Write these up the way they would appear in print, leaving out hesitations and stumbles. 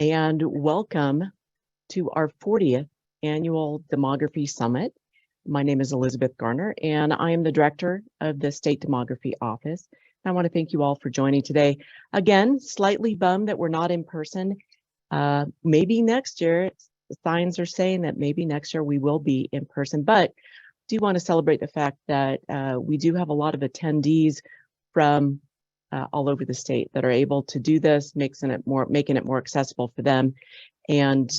and welcome to our 40th Annual Demography Summit. My name is Elizabeth Garner, and I am the Director of the State Demography Office. I want to thank you all for joining today. Again, slightly bummed that we're not in person. Maybe next year, signs are saying that maybe next year we will be in person, but do want to celebrate the fact that we do have a lot of attendees from all over the state that are able to do this, making it more accessible for them. And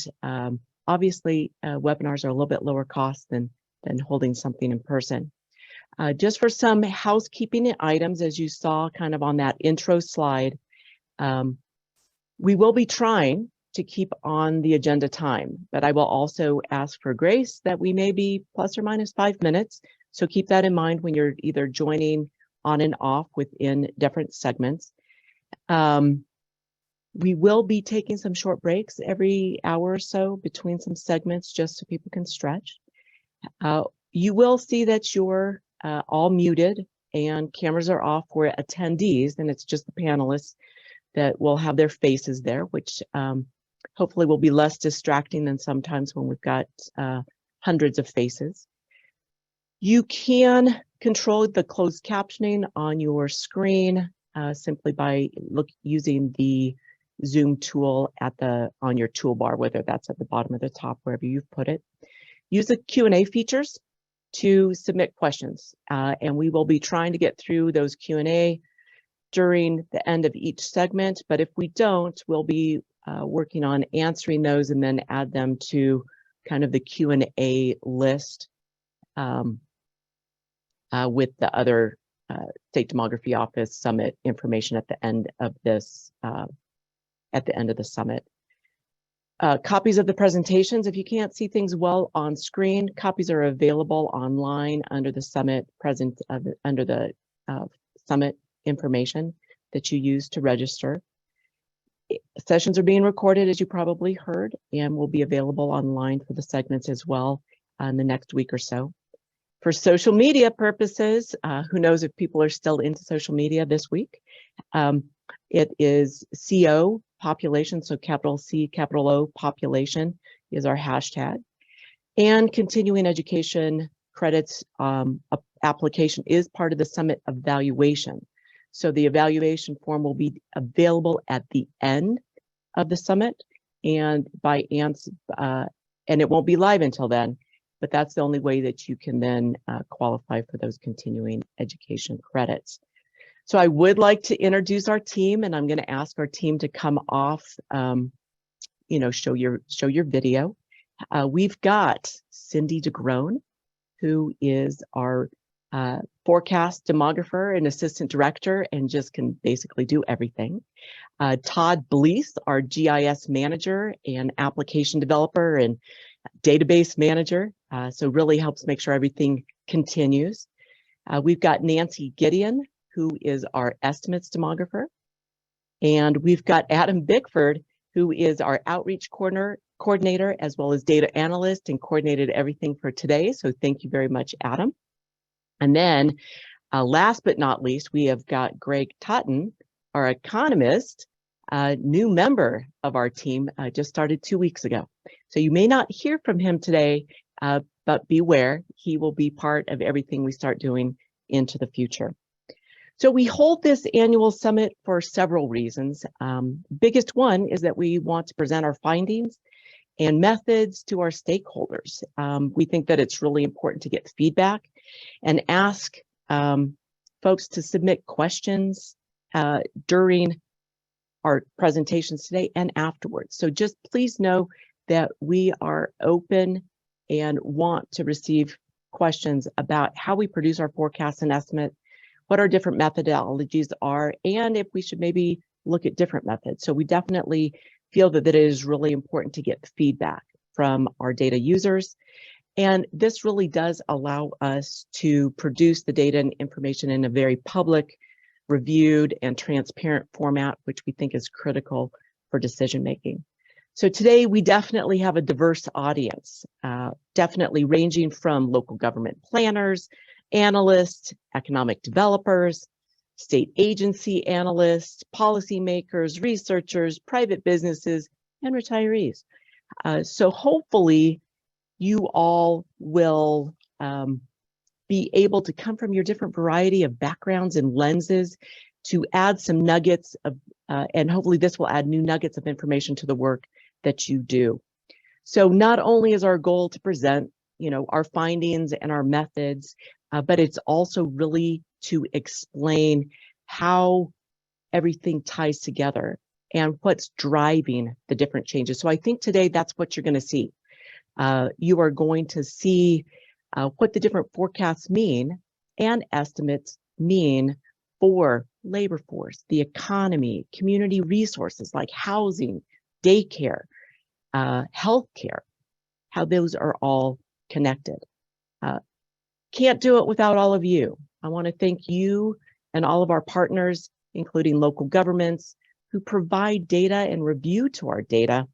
obviously, webinars are a little bit lower cost than holding something in person. Just for some housekeeping items, as you saw kind of on that intro slide, we will be trying to keep on the agenda time, but I will also ask for grace that we may be plus or minus 5 minutes. So keep that in mind when you're either joining on and off within different segments. We will be taking some short breaks every hour or so between some segments just so people can stretch. You will see that you're all muted and cameras are off for attendees, and it's just the panelists that will have their faces there, which hopefully will be less distracting than sometimes when we've got hundreds of faces. You can control the closed captioning on your screen simply by using the Zoom tool on your toolbar, whether that's at the bottom or the top, wherever you've put it. Use the Q&A features to submit questions, and we will be trying to get through those Q&A during the end of each segment, but if we don't, we'll be working on answering those and then add them to kind of the Q&A list with the other State Demography Office Summit information at the end of this, at the end of the summit. Copies of the presentations, if you can't see things well on screen, copies are available online under the summit under the summit information that you use to register. Sessions are being recorded, as you probably heard, and will be available online for the segments as well in the next week or so. For social media purposes, who knows if people are still into social media this week, it is CO population, so capital C, capital O population is our hashtag. And continuing education credits application is part of the summit evaluation. So the evaluation form will be available at the end of the summit, and and it won't be live until then, but that's the only way that you can then qualify for those continuing education credits. So I would like to introduce our team, and I'm going to ask our team to come off, show your video. We've got Cindy DeGrone, who is our forecast demographer and assistant director and just can basically do everything. Todd Blease, our GIS manager and application developer and database manager, so really helps make sure everything continues. We've got Nancy Gideon, who is our estimates demographer. And we've got Adam Bickford, who is our outreach coordinator, as well as data analyst, and coordinated everything for today. So thank you very much, Adam. And then last but not least, we have got Greg Totten, our economist, new member of our team, just started 2 weeks ago. So you may not hear from him today, but beware, he will be part of everything we start doing into the future. So we hold this annual summit for several reasons. Biggest one is that we want to present our findings and methods to our stakeholders. We think that it's really important to get feedback and ask folks to submit questions during our presentations today and afterwards. So just please know that we are open and want to receive questions about how we produce our forecasts and estimates, what our different methodologies are, and if we should maybe look at different methods. So we definitely feel that it is really important to get feedback from our data users. And this really does allow us to produce the data and information in a very public, reviewed, and transparent format, which we think is critical for decision making. So today we definitely have a diverse audience, definitely ranging from local government planners, analysts, economic developers, state agency analysts, policymakers, researchers, private businesses, and retirees. So hopefully you all will be able to come from your different variety of backgrounds and lenses to add some nuggets of, and hopefully this will add new nuggets of information to the work that you do. So not only is our goal to present, our findings and our methods, but it's also really to explain how everything ties together and what's driving the different changes. So I think today that's what you're going to see. You are going to see what the different forecasts mean and estimates mean for labor force, the economy, community resources like housing, daycare, healthcare, how those are all connected. Can't do it without all of you. I want to thank you and all of our partners, including local governments, who provide data and review to our data,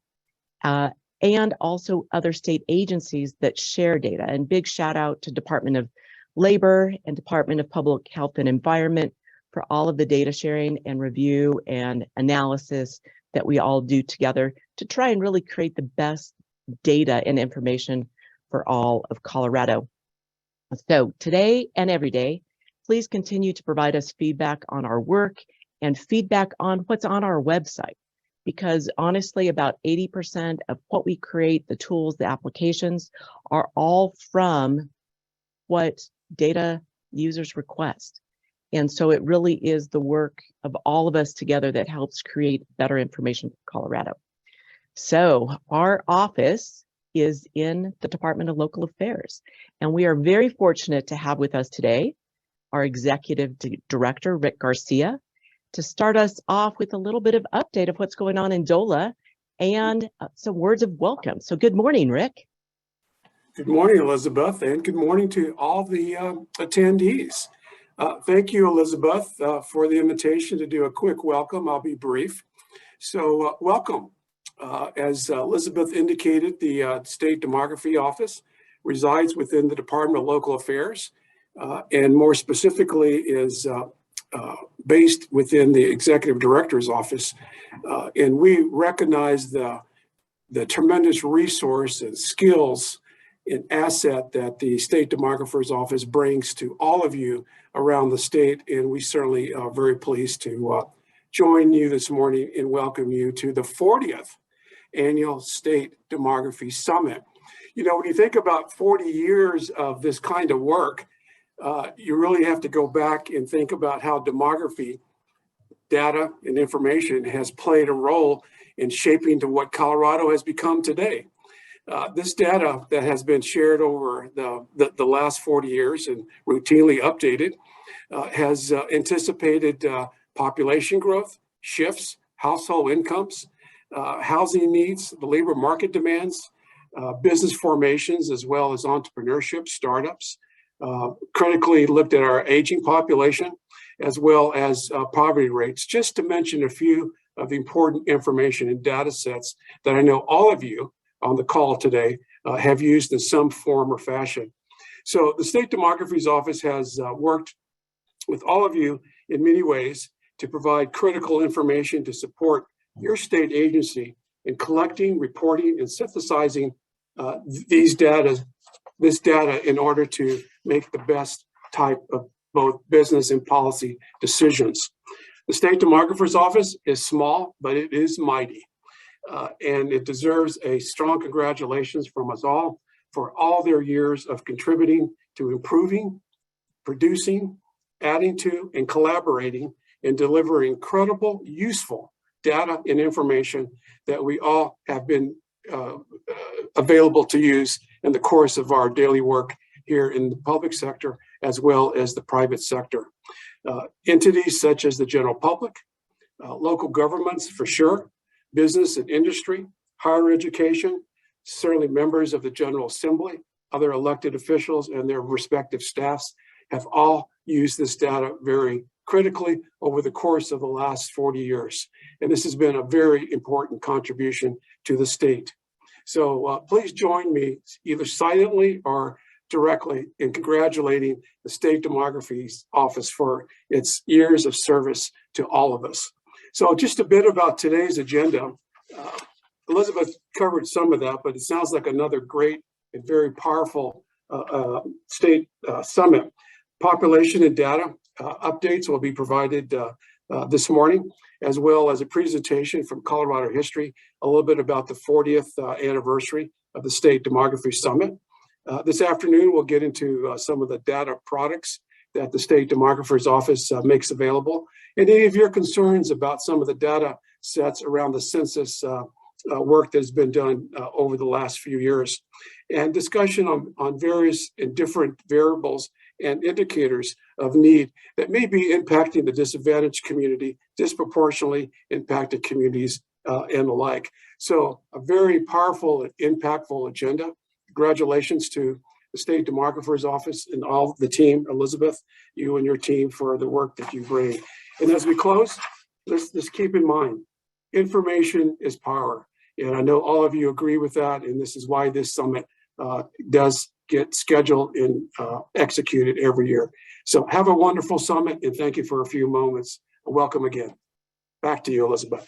and also other state agencies that share data. And big shout out to Department of Labor and Department of Public Health and Environment for all of the data sharing and review and analysis that we all do together to try and really create the best data and information for all of Colorado. So today and every day, please continue to provide us feedback on our work and feedback on what's on our website, because honestly, about 80% of what we create, the tools, the applications, are all from what data users request. And so it really is the work of all of us together that helps create better information for Colorado. So our office is in the Department of Local Affairs, and we are very fortunate to have with us today our Executive Director, Rick Garcia, to start us off with a little bit of update of what's going on in DOLA and some words of welcome. So good morning, Rick. Good morning, Elizabeth, and good morning to all the attendees. Thank you, Elizabeth, for the invitation to do a quick welcome. I'll be brief. So welcome. As Elizabeth indicated, the State Demography Office resides within the Department of Local Affairs, and more specifically is based within the Executive Director's Office. And we recognize the tremendous resource and skills and asset that the State Demographer's Office brings to all of you around the state. And we certainly are very pleased to join you this morning and welcome you to the 40th Annual State Demography Summit. You know, when you think about 40 years of this kind of work, you really have to go back and think about how demography, data, and information has played a role in shaping to what Colorado has become today. This data that has been shared over the last 40 years and routinely updated has anticipated population growth, shifts, household incomes, housing needs, the labor market demands, business formations, as well as entrepreneurship, startups, critically looked at our aging population, as well as poverty rates, just to mention a few of the important information and data sets that I know all of you on the call today have used in some form or fashion. So the State Demography's Office has worked with all of you in many ways to provide critical information to support your state agency in collecting, reporting, and synthesizing this data in order to make the best type of both business and policy decisions. The State Demographer's Office is small, but it is mighty. And it deserves a strong congratulations from us all for all their years of contributing to improving, producing, adding to, and collaborating and delivering credible, useful data and information that we all have been available to use in the course of our daily work here in the public sector, as well as the private sector. Entities such as the general public, local governments for sure, business and industry, higher education, certainly members of the General Assembly, other elected officials and their respective staffs have all used this data very critically over the course of the last 40 years. And this has been a very important contribution to the state. So please join me either silently or directly in congratulating the State Demography's Office for its years of service to all of us. So just a bit about today's agenda. Elizabeth covered some of that, but it sounds like another great and very powerful state summit. Population and data updates will be provided this morning, as well as a presentation from Colorado History, a little bit about the 40th anniversary of the State Demography Summit. This afternoon, we'll get into some of the data products that the State Demographer's Office makes available, and any of your concerns about some of the data sets around the census work that has been done over the last few years, and discussion on various and different variables and indicators of need that may be impacting the disadvantaged community, disproportionately impacted communities, and the like. So a very powerful and impactful agenda. Congratulations to the State Demographer's Office and all the team, Elizabeth, you and your team, for the work that you bring. And as we close, let's keep in mind, information is power. And I know all of you agree with that, and this is why this summit does get scheduled and executed every year. So have a wonderful summit, and thank you for a few moments. Welcome again. Back to you, Elizabeth.